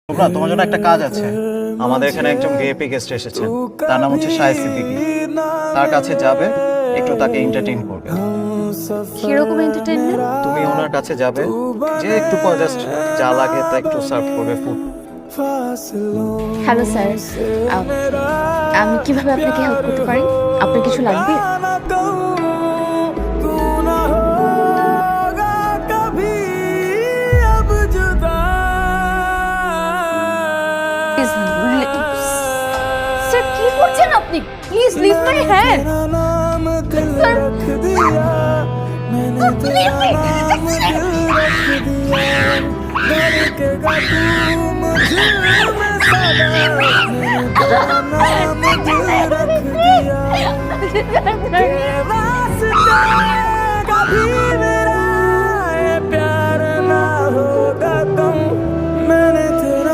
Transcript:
তোমরা তোমার জন্য একটা কাজ আছে। আমাদের এখানে একজন ভিআইপি গেস্ট এসেছেন, তার নাম হচ্ছে শাহেদ সিদ্দিকী। তার কাছে যাবে, একটু তাকে এন্টারটেইন করবে। কিরকম এন্টারটেইনমেন্ট? তুমি ওনার কাছে যাবে, যে একটু জাস্ট যা লাগে তা একটু সার্ভ করবে ফুড। হ্যালো স্যার, আমি কিভাবে আপনাকে হেল্প করতে পারি? আপনার কিছু লাগবে? স্যার কি করছেন আপনি? Please leave my hand. Sir कभी